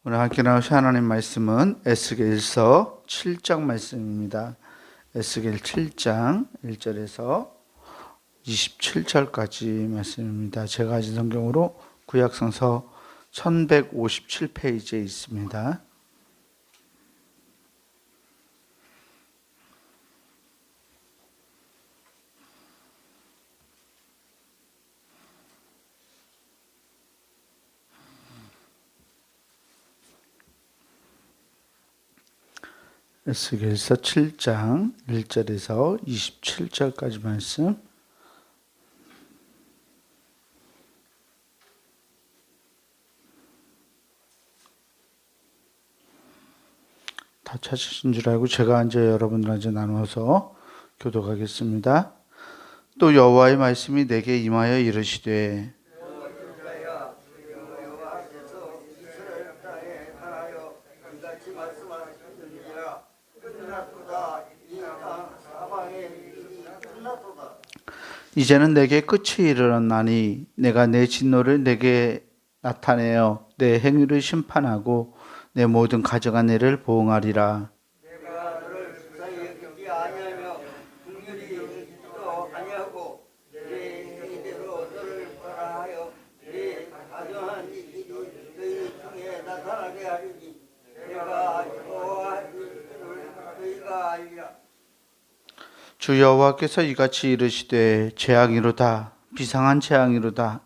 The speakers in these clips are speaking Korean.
오늘 함께 나누실 하나님 말씀은 에스겔서 7장 말씀입니다. 에스겔 7장 1절에서 27절까지 말씀입니다. 제가 가진 성경으로 구약성서 1157페이지에 있습니다. 에스겔서 7장 1절에서 27절까지 말씀. 다 찾으신 줄 알고 제가 이제 여러분들한테 나눠서 교독하겠습니다. 또 여호와의 말씀이 내게 임하여 이르시되 이제는 내게 끝이 이르렀나니 내가 내 진노를 내게 나타내어 내 행위를 심판하고 내 모든 가져간 일을 보응하리라. 내가 너를 불쌍히 여기지 아니하며 긍휼히 여기지도 아니하고 내 행위대로 너를 벌하여 내 가정한 일이 너희 중에 나타나게 하리니 내가 여호와인 줄을 너희가 알리라. 주 여호와께서 이같이 이르시되 재앙이로다 비상한 재앙이로다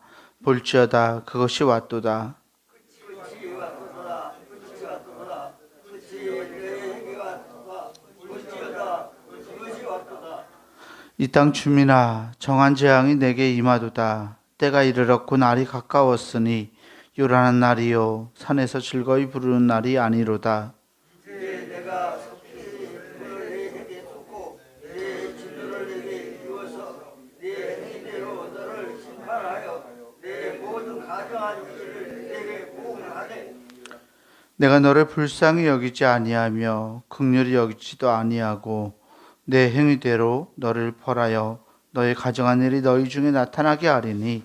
볼지어다 그것이 왔도다. 끝이 왔도다. 끝이 왔도다. 끝이 너희 행위 왔도다. 볼지어다. 그것이 왔도다. 이 땅 주민아 정한 재앙이 내게 임하도다. 때가 이르렀고 날이 가까웠으니 요란한 날이요 산에서 즐거이 부르는 날이 아니로다. 이제 내가 속히 너를 내게 쏟고 내 진노를 내게 이루어서 내 행위대로 너를 심판하여 내 모든 가정한 일을 내게 보응하되 내가 너를 불쌍히 여기지 아니하며 긍휼히 여기지도 아니하고 내 행위대로 너를 벌하여 너의 가정한 일이 너희 중에 나타나게 하리니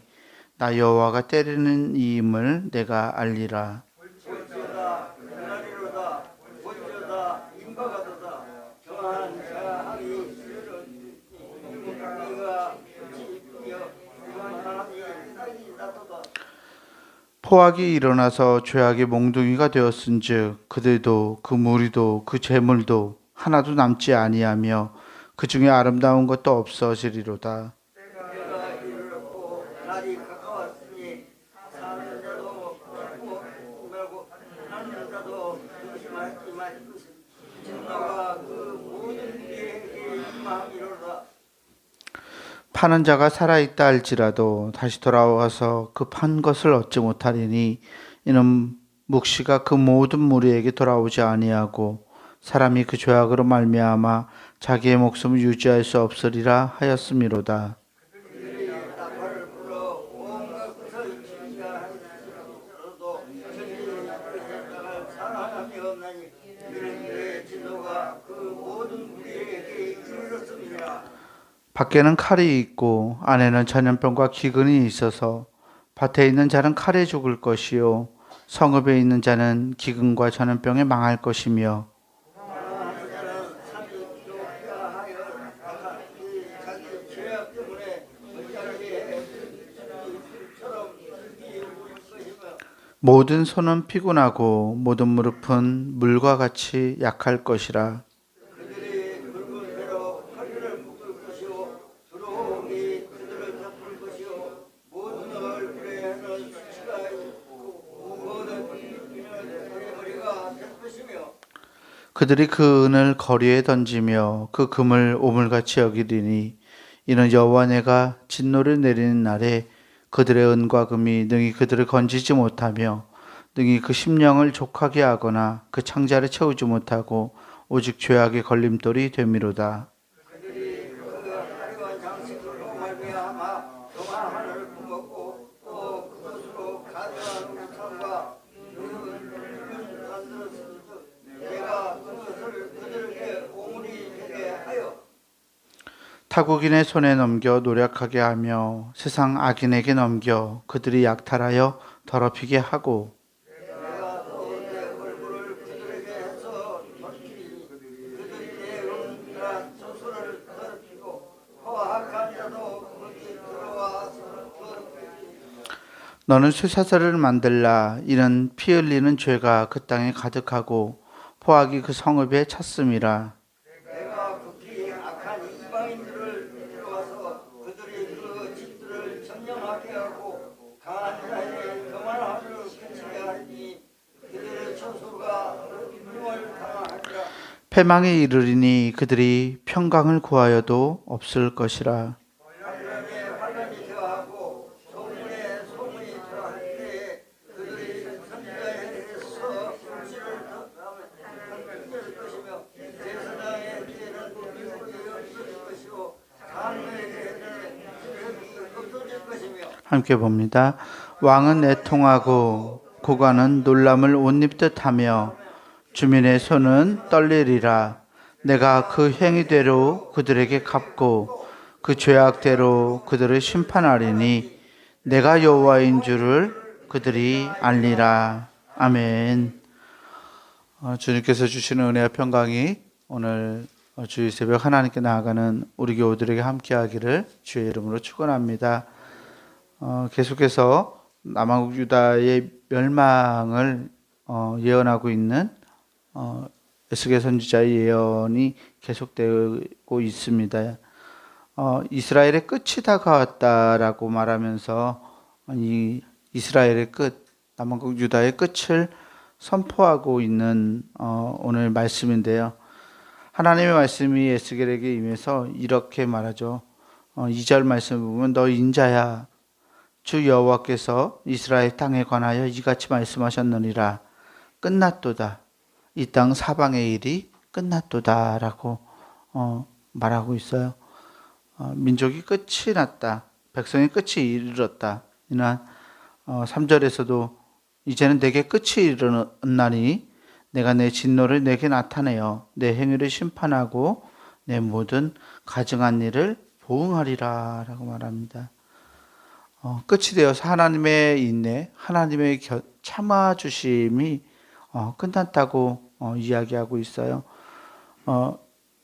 나 여호와가 때리는 이임을 내가 알리라. 볼지어다 그날이로다 볼지어다 임박하도다 정한 자항이 이르렀니 네가 끝이 이쁘며 그만하니 땅이 나도다. 포악이 일어나서 죄악의 몽둥이가 되었은즉 그들도 그 무리도 그 재물도 하나도 남지 아니하며 그 중에 아름다운 것도 없어지리로다. 때가 이르렀고 날이 가까웠으니 사는 자도 말고 하는 자도 조심하지만 진노가 그 모든 무리에게 임하리로다. 파는 자가 살아있다 할지라도 다시 돌아와서 그 판 것을 얻지 못하리니 이는 묵시가 그 모든 무리에게 돌아오지 아니하고 사람이 그 죄악으로 말미암아 자기의 목숨을 유지할 수 없으리라 하였음이로다. 그들이 나팔을 불어 온갖 것을 진지하였으므로도 천지는 그 생각을 사랑함이 없나니 이는 내 진노가 그 모든 무리에게 이르렀음이라. 밖에는 칼이 있고 안에는 전염병과 기근이 있어서 밭에 있는 자는 칼에 죽을 것이요 성읍에 있는 자는 기근과 전염병에 망할 것이며 하는 자는 산이 기록하여 자기 죄악 때문에 어찌하게 처럼 이을 것이며 모든 손은 피곤하고 모든 무릎은 물과 같이 약할 것이라. 그들이 굵은 배로 허리를 묶을 것이요 두루미 그들을 덮을 것이요 모든 얼굴에는 수치가 있고 모든 빈민은 머리가 될 것이며 그들이 그 은을 거리에 던지며 그 금을 오물같이 여기리니 이는 여호와 내가 진노를 내리는 날에 그들의 은과 금이 능히 그들을 건지지 못하며 능히 그 심령을 족하게 하거나 그 창자를 채우지 못하고 오직 죄악의 걸림돌이 되미로다. 그들이 그 화려한 장식으로 말미암아 동화하늘을 품었고 또 그것으로 가져간 우상과 늙은 만들었으므로 내가 그것을 그들에게 오물이 되게 하여 타국인의 손에 넘겨 노력하게 하며 세상 악인에게 넘겨 그들이 약탈하여 더럽히게 하고 내가 또 내 너는 쇠사슬을 만들라. 이는 피 흘리는 죄가 그 땅에 가득하고 포악이 그 성읍에 찼음이라. 내가 극히 악한 이방인들을 데려와서 그들이 그 집들을 점령하게 하고 강한 자의 교만함을 그치게 하니 그들의 처소가 흉을 당하리라. 패망에 이르리니 그들이 평강을 구하여도 없을 것이라. 환란에 환란이 더하고 소문에 소문이 더할 때에 그들이 선지자에게서 불씨를 던질 것이며 제사장의 뒤에는 미국이 없어질 것이고 장로의 뒤에는 기력이 없어질 것이며. 함께 봅니다. 왕은 애통하고 고관은 놀람을 옷 입듯 하며 주민의 손은 떨리리라. 내가 그 행위대로 그들에게 갚고 그 죄악대로 그들을 심판하리니 내가 여호와인 줄을 그들이 알리라. 아멘. 주님께서 주시는 은혜와 평강이 오늘 주일 새벽 하나님께 나아가는 우리 교우들에게 함께하기를 주의 이름으로 축원합니다. 계속해서 남한국 유다의 멸망을 예언하고 있는 에스겔 선지자의 예언이 계속되고 있습니다. 이스라엘의 끝이 다가왔다라고 말하면서 이 이스라엘의 끝, 남한국 유다의 끝을 선포하고 있는 오늘 말씀인데요. 하나님의 말씀이 에스겔에게 임해서 이렇게 말하죠. 2절 말씀을 보면 너 인자야 주 여호와께서 이스라엘 땅에 관하여 이같이 말씀하셨느니라. 끝났도다. 이 땅 사방의 일이 끝났도다라고 말하고 있어요. 민족이 끝이 났다. 백성의 끝이 이르렀다. 이는 3절에서도 이제는 내게 끝이 이르렀나니 내가 내 진노를 내게 나타내어 내 행위를 심판하고 내 모든 가증한 일을 보응하리라 라고 말합니다. 끝이 되어서 하나님의 인내, 하나님의 참아주심이 끝났다고 이야기하고 있어요.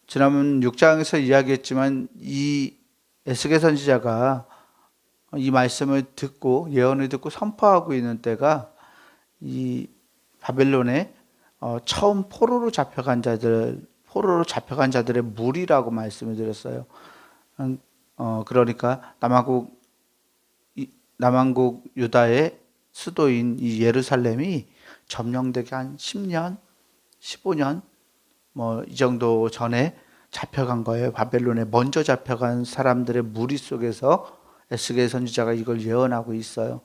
지난번 6장에서 이야기했지만 이 에스겔 선지자가 이 말씀을 듣고 예언을 듣고 선포하고 있는 때가 이 바벨론에 처음 포로로 잡혀간 자들의 무리라고 말씀을 드렸어요. 그러니까 남한국 유다의 수도인 이 예루살렘이 점령되기 한 10년, 15년 이 정도 전에 잡혀간 거예요. 바벨론에 먼저 잡혀간 사람들의 무리 속에서 에스겔 선지자가 이걸 예언하고 있어요.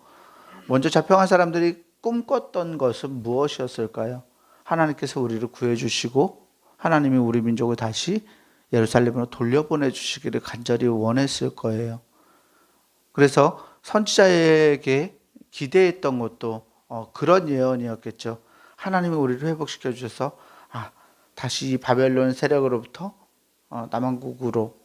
먼저 잡혀간 사람들이 꿈꿨던 것은 무엇이었을까요? 하나님께서 우리를 구해주시고 하나님이 우리 민족을 다시 예루살렘으로 돌려보내 주시기를 간절히 원했을 거예요. 그래서 선지자에게 기대했던 것도 그런 예언이었겠죠. 하나님이 우리를 회복시켜 주셔서 다시 이 바벨론 세력으로부터 남한국으로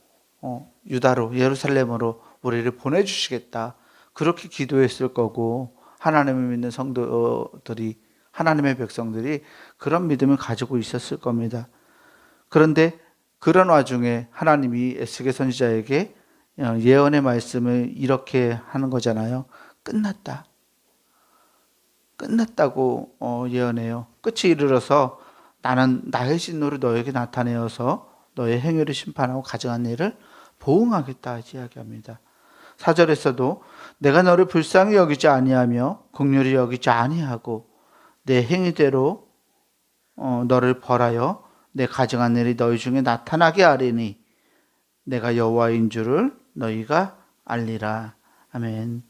유다로 예루살렘으로 우리를 보내주시겠다. 그렇게 기도했을 거고 하나님을 믿는 성도들이 하나님의 백성들이 그런 믿음을 가지고 있었을 겁니다. 그런데 그런 와중에 하나님이 에스겔 선지자에게 예언의 말씀을 이렇게 하는 거잖아요. 끝났다. 끝났다고 예언해요. 끝이 이르러서 나는 나의 진노를 너에게 나타내어서 너의 행위를 심판하고 가증한 일을 보응하겠다 이야기합니다. 4절에서도 내가 너를 불쌍히 여기지 아니하며 긍휼히 여기지 아니하고 내 행위대로 너를 벌하여 내 가증한 일이 너희 중에 나타나게 하리니 내가 여호와인 줄을 너희가 알리라. 아멘.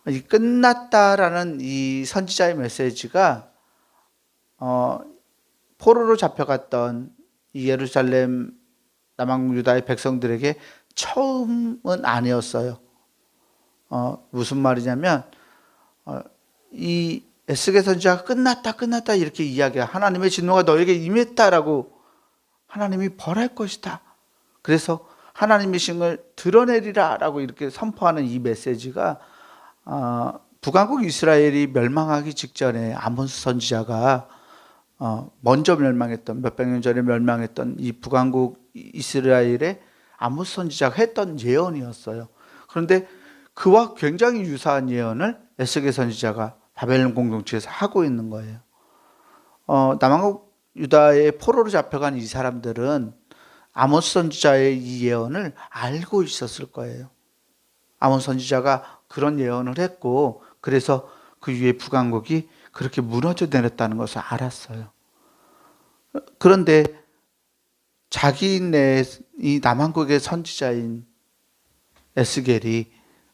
이 끝났다라는 이 선지자의 메시지가 포로로 잡혀갔던 이 예루살렘 남한국 유다의 백성들에게 처음은 아니었어요. 무슨 말이냐면 이 에스겔 선지자가 끝났다 이렇게 이야기해요. 하나님의 진노가 너에게 임했다라고 하나님이 벌할 것이다. 그래서 하나님의 신을 드러내리라 라고 이렇게 선포하는 이 메시지가 북왕국 이스라엘이 멸망하기 직전에 아모스 선지자가 먼저 멸망했던 몇백 년 전에 멸망했던 이 북왕국 이스라엘의 아모스 선지자가 했던 예언이었어요. 그런데 그와 굉장히 유사한 예언을 에스겔 선지자가 바벨론 공동체에서 하고 있는 거예요. 남왕국 유다의 포로로 잡혀간 이 사람들은 아모스 선지자의 이 예언을 알고 있었을 거예요. 아모스 선지자가 그런 예언을 했고, 그래서 그 위에 북왕국이 그렇게 무너져 내렸다는 것을 알았어요. 그런데 자기네 이 남왕국의 선지자인 에스겔이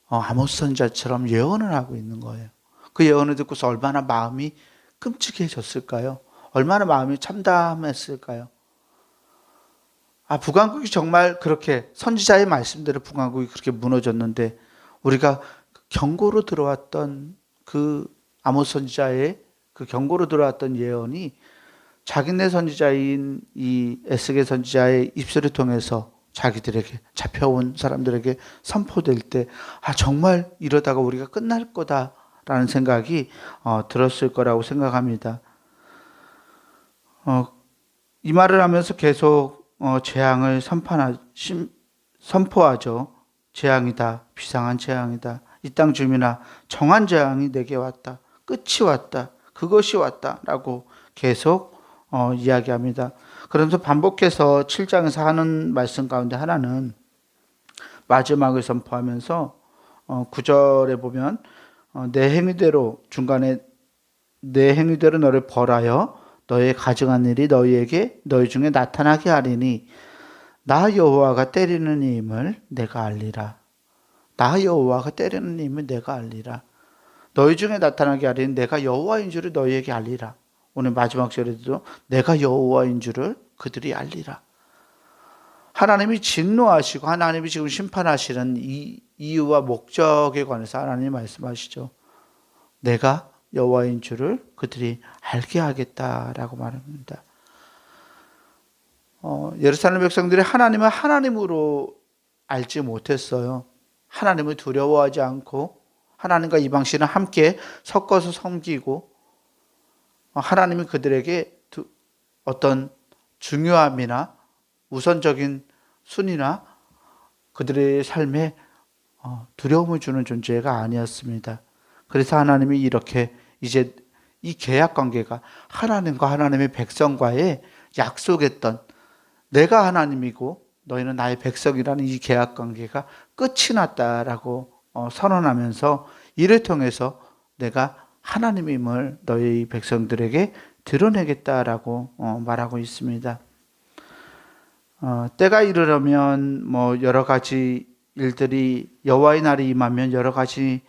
아모스 선지자처럼 예언을 하고 있는 거예요. 그 예언을 듣고서 얼마나 마음이 끔찍해졌을까요? 얼마나 마음이 참담했을까요? 북왕국이 정말 그렇게 선지자의 말씀대로 북왕국이 그렇게 무너졌는데, 우리가 경고로 들어왔던 그 아모스 선지자의 그 경고로 들어왔던 예언이 자기네 선지자인 이 에스겔 선지자의 입술을 통해서 자기들에게, 잡혀온 사람들에게 선포될 때, 정말 이러다가 우리가 끝날 거다라는 생각이 들었을 거라고 생각합니다. 이 말을 하면서 계속 재앙을 선포하죠. 재앙이다, 비상한 재앙이다. 이 땅 주민아, 정한 재앙이 내게 왔다. 끝이 왔다. 그것이 왔다라고 계속 이야기합니다. 그러면서 반복해서 7장에서 하는 말씀 가운데 하나는 마지막을 선포하면서 9절에 보면 내 행위대로, 중간에 내 행위대로 너를 벌하여 너의 가증한 일이 너희에게 너희 중에 나타나게 하리니 나 여호와가 때리는 힘을 내가 알리라. 나 여호와가 때리는 힘을 내가 알리라. 너희 중에 나타나게 하리니 내가 여호와인 줄을 너희에게 알리라. 오늘 마지막 절에도 내가 여호와인 줄을 그들이 알리라. 하나님이 진노하시고 하나님이 지금 심판하시는 이 이유와 목적에 관해서 하나님이 말씀하시죠. 내가 여호와인 줄을 그들이 알게 하겠다라고 말합니다. 예루살렘 백성들이 하나님을 하나님으로 알지 못했어요. 하나님을 두려워하지 않고 하나님과 이방신을 함께 섞어서 섬기고, 하나님이 그들에게 어떤 중요함이나 우선적인 순위나 그들의 삶에 두려움을 주는 존재가 아니었습니다. 그래서 하나님이 이렇게 이제 이 계약 관계가 하나님과 하나님의 백성과의 약속했던, 내가 하나님이고 너희는 나의 백성이라는 이 계약 관계가 끝이 났다라고 선언하면서 이를 통해서 내가 하나님임을 너희 백성들에게 드러내겠다라고 말하고 있습니다. 때가 이르려면 여러 가지 일들이, 여호와의 날이 임하면 여러 가지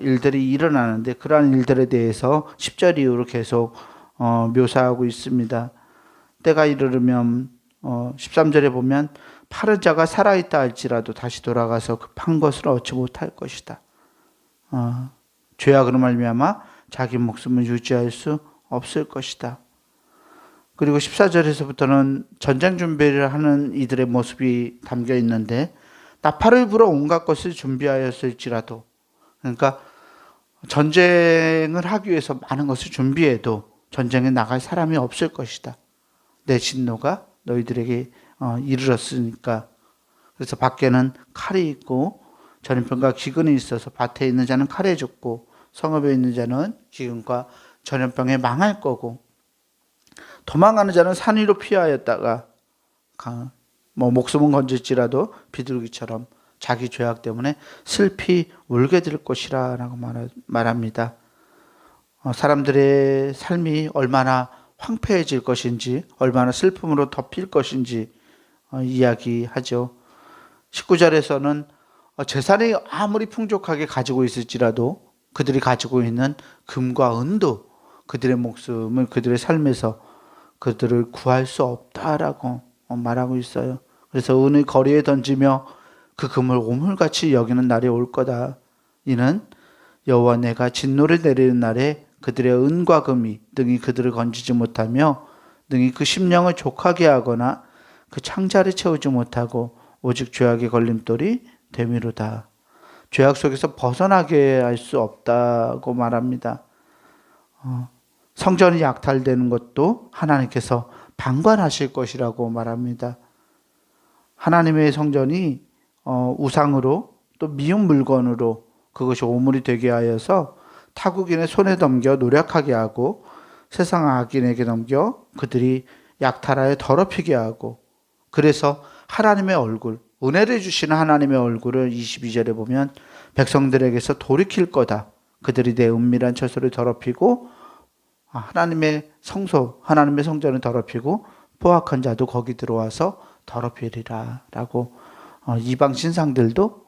일들이 일어나는데, 그러한 일들에 대해서 10절 이후로 계속 묘사하고 있습니다. 때가 이르면 13절에 보면 파른 자가 살아있다 할지라도 다시 돌아가서 그 판 것을 얻지 못할 것이다. 죄악으로 말미암아 자기 목숨을 유지할 수 없을 것이다. 그리고 14절에서부터는 전쟁 준비를 하는 이들의 모습이 담겨 있는데, 나팔을 불어 온갖 것을 준비하였을지라도, 그러니까 전쟁을 하기 위해서 많은 것을 준비해도 전쟁에 나갈 사람이 없을 것이다. 내 진노가 너희들에게 이르렀으니까. 그래서 밖에는 칼이 있고 전염병과 기근이 있어서 밭에 있는 자는 칼에 죽고 성읍에 있는 자는 기근과 전염병에 망할 거고, 도망가는 자는 산 위로 피하였다가 목숨은 건질지라도 비둘기처럼 자기 죄악 때문에 슬피 울게 될 것이라 라고 말합니다. 사람들의 삶이 얼마나 황폐해질 것인지, 얼마나 슬픔으로 덮일 것인지 이야기하죠. 19절에서는 재산이 아무리 풍족하게 가지고 있을지라도 그들이 가지고 있는 금과 은도 그들의 목숨을, 그들의 삶에서 그들을 구할 수 없다라고 말하고 있어요. 그래서 은을 거리에 던지며 그 금을 오물같이 여기는 날이 올 거다. 이는 여호와 내가 진노를 내리는 날에 그들의 은과 금이 능히 그들을 건지지 못하며 능히 그 심령을 족하게 하거나 그 창자를 채우지 못하고 오직 죄악의 걸림돌이 되미로다. 죄악 속에서 벗어나게 할 수 없다고 말합니다. 성전이 약탈되는 것도 하나님께서 방관하실 것이라고 말합니다. 하나님의 성전이 우상으로 또 미운 물건으로 그것이 오물이 되게 하여서 타국인의 손에 넘겨 노력하게 하고 세상 악인에게 넘겨 그들이 약탈하여 더럽히게 하고, 그래서 하나님의 얼굴, 은혜를 주시는 하나님의 얼굴을 22절에 보면 백성들에게서 돌이킬 거다. 그들이 내 은밀한 처소를 더럽히고 하나님의 성소, 하나님의 성전을 더럽히고 포악한 자도 거기 들어와서 더럽히리라 라고, 이방 신상들도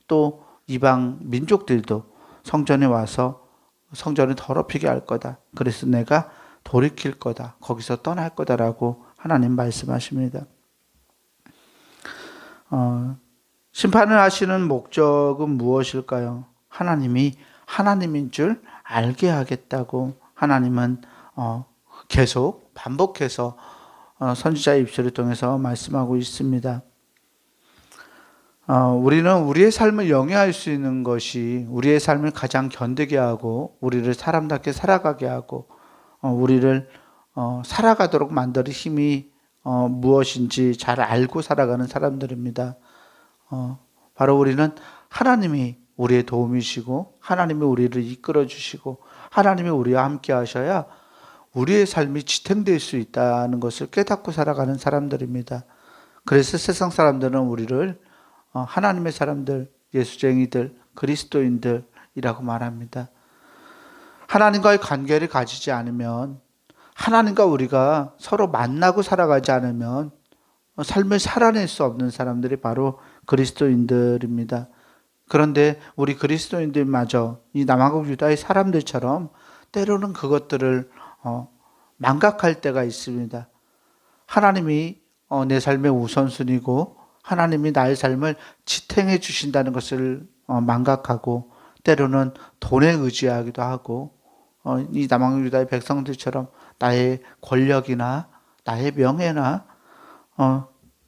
또 이방 민족들도 성전에 와서 성전을 더럽히게 할 거다. 그래서 내가 돌이킬 거다. 거기서 떠날 거다라고 하나님 말씀하십니다. 심판을 하시는 목적은 무엇일까요? 하나님이 하나님인 줄 알게 하겠다고 하나님은 계속 반복해서 선지자의 입술을 통해서 말씀하고 있습니다. 우리는 우리의 삶을 영위할 수 있는 것이 우리의 삶을 가장 견디게 하고 우리를 사람답게 살아가게 하고 우리를 살아가도록 만드는 힘이 무엇인지 잘 알고 살아가는 사람들입니다. 바로 우리는 하나님이 우리의 도움이시고 하나님이 우리를 이끌어 주시고 하나님이 우리와 함께 하셔야 우리의 삶이 지탱될 수 있다는 것을 깨닫고 살아가는 사람들입니다. 그래서 세상 사람들은 우리를 하나님의 사람들, 예수쟁이들, 그리스도인들이라고 말합니다. 하나님과의 관계를 가지지 않으면, 하나님과 우리가 서로 만나고 살아가지 않으면 삶을 살아낼 수 없는 사람들이 바로 그리스도인들입니다. 그런데 우리 그리스도인들마저 이 남아국 유다의 사람들처럼 때로는 그것들을 망각할 때가 있습니다. 하나님이 내 삶의 우선순위고 하나님이 나의 삶을 지탱해 주신다는 것을 망각하고 때로는 돈에 의지하기도 하고 이 남아국 유다의 백성들처럼 나의 권력이나 나의 명예나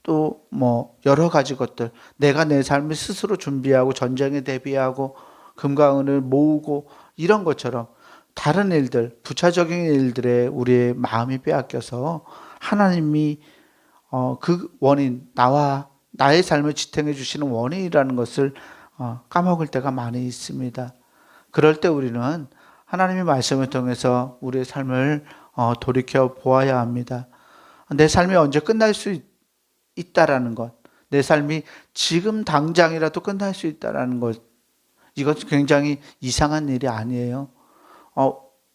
또 뭐 여러 가지 것들, 내가 내 삶을 스스로 준비하고 전쟁에 대비하고 금과 은을 모으고 이런 것처럼 다른 일들, 부차적인 일들에 우리의 마음이 빼앗겨서 하나님이 그 원인, 나의 삶을 지탱해 주시는 원인이라는 것을 까먹을 때가 많이 있습니다. 그럴 때 우리는 하나님의 말씀을 통해서 우리의 삶을 돌이켜 보아야 합니다. 내 삶이 언제 끝날 수 있다라는 것, 내 삶이 지금 당장이라도 끝날 수 있다라는 것, 이것 굉장히 이상한 일이 아니에요.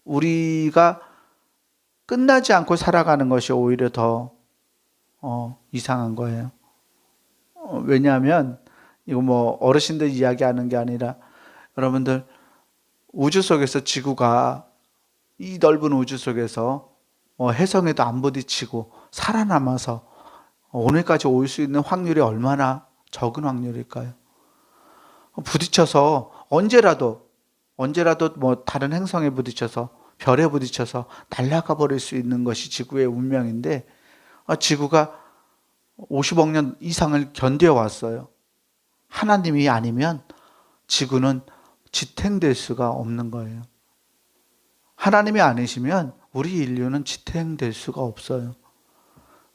우리가 끝나지 않고 살아가는 것이 오히려 더 이상한 거예요. 왜냐하면 이거 뭐 어르신들 이야기하는 게 아니라 여러분들 우주 속에서 지구가 이 넓은 우주 속에서 혜성에도 안 부딪히고 살아남아서 오늘까지 올 수 있는 확률이 얼마나 적은 확률일까요? 부딪혀서 언제라도 뭐 다른 행성에 부딪혀서 별에 부딪혀서 날아가 버릴 수 있는 것이 지구의 운명인데 지구가 50억 년 이상을 견뎌왔어요. 하나님이 아니면 지구는 지탱될 수가 없는 거예요. 하나님이 아니시면 우리 인류는 지탱될 수가 없어요.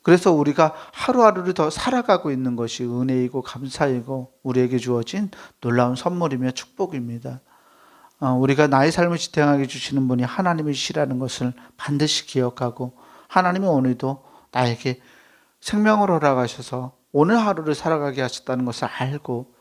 그래서 우리가 하루하루를 더 살아가고 있는 것이 은혜이고 감사이고 우리에게 주어진 놀라운 선물이며 축복입니다. 우리가 나의 삶을 지탱하게 주시는 분이 하나님이시라는 것을 반드시 기억하고 하나님은 오늘도 나에게 생명을 허락하셔서 오늘 하루를 살아가게 하셨다는 것을 알고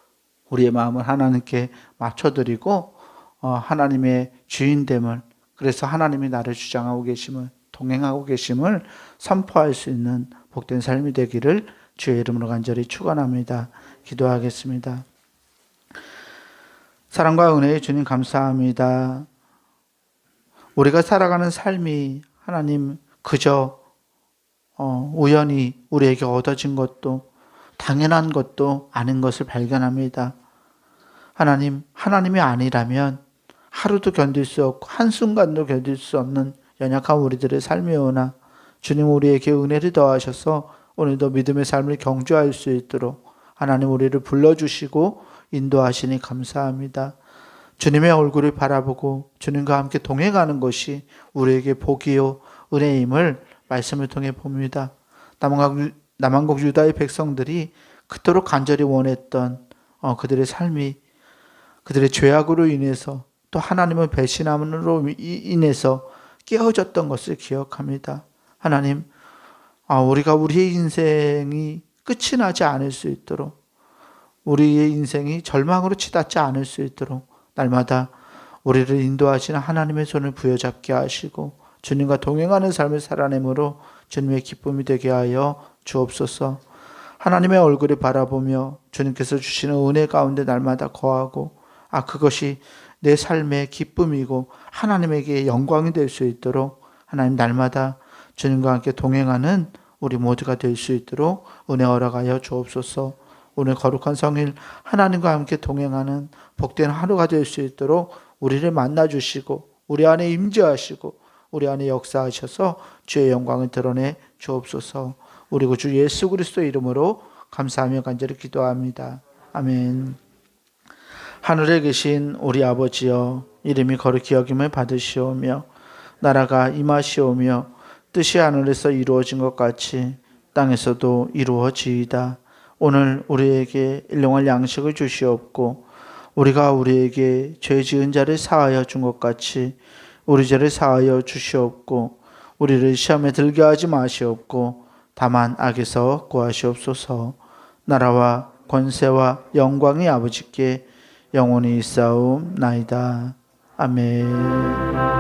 우리의 마음을 하나님께 맞춰드리고 하나님의 주인됨을, 그래서 하나님이 나를 주장하고 계심을, 동행하고 계심을 선포할 수 있는 복된 삶이 되기를 주의 이름으로 간절히 축원합니다. 기도하겠습니다. 사랑과 은혜의 주님 감사합니다. 우리가 살아가는 삶이 하나님 그저 우연히 우리에게 얻어진 것도 당연한 것도 아닌 것을 발견합니다. 하나님이 아니라면 하루도 견딜 수 없고 한순간도 견딜 수 없는 연약한 우리들의 삶이오나 주님 우리에게 은혜를 더하셔서 오늘도 믿음의 삶을 경주할 수 있도록 하나님 우리를 불러주시고 인도하시니 감사합니다. 주님의 얼굴을 바라보고 주님과 함께 동행하는 것이 우리에게 복이요 은혜임을 말씀을 통해 봅니다. 남한국 유다의 백성들이 그토록 간절히 원했던 그들의 삶이 그들의 죄악으로 인해서 또 하나님을 배신함으로 인해서 깨어졌던 것을 기억합니다. 하나님, 우리가 우리의 인생이 끝이 나지 않을 수 있도록, 우리의 인생이 절망으로 치닫지 않을 수 있도록 날마다 우리를 인도하시는 하나님의 손을 부여잡게 하시고 주님과 동행하는 삶을 살아내므로 주님의 기쁨이 되게 하여 주옵소서. 하나님의 얼굴을 바라보며 주님께서 주시는 은혜 가운데 날마다 거하고 그것이 내 삶의 기쁨이고 하나님에게 영광이 될 수 있도록 하나님 날마다 주님과 함께 동행하는 우리 모두가 될 수 있도록 은혜 허락하여 주옵소서. 오늘 거룩한 성일 하나님과 함께 동행하는 복된 하루가 될 수 있도록 우리를 만나주시고 우리 안에 임재하시고 우리 안에 역사하셔서 주의 영광을 드러내 주옵소서. 우리 구주 예수 그리스도 이름으로 감사하며 간절히 기도합니다. 아멘. 하늘에 계신 우리 아버지여, 이름이 거룩히 여김을 받으시오며 나라가 임하시오며 뜻이 하늘에서 이루어진 것 같이 땅에서도 이루어지이다. 오늘 우리에게 일용할 양식을 주시옵고 우리가 우리에게 죄 지은 자를 사하여 준 것 같이 우리 죄를 사하여 주시옵고 우리를 시험에 들게 하지 마시옵고 다만 악에서 구하시옵소서. 나라와 권세와 영광이 아버지께 영원히 있사옵나이다. 아멘.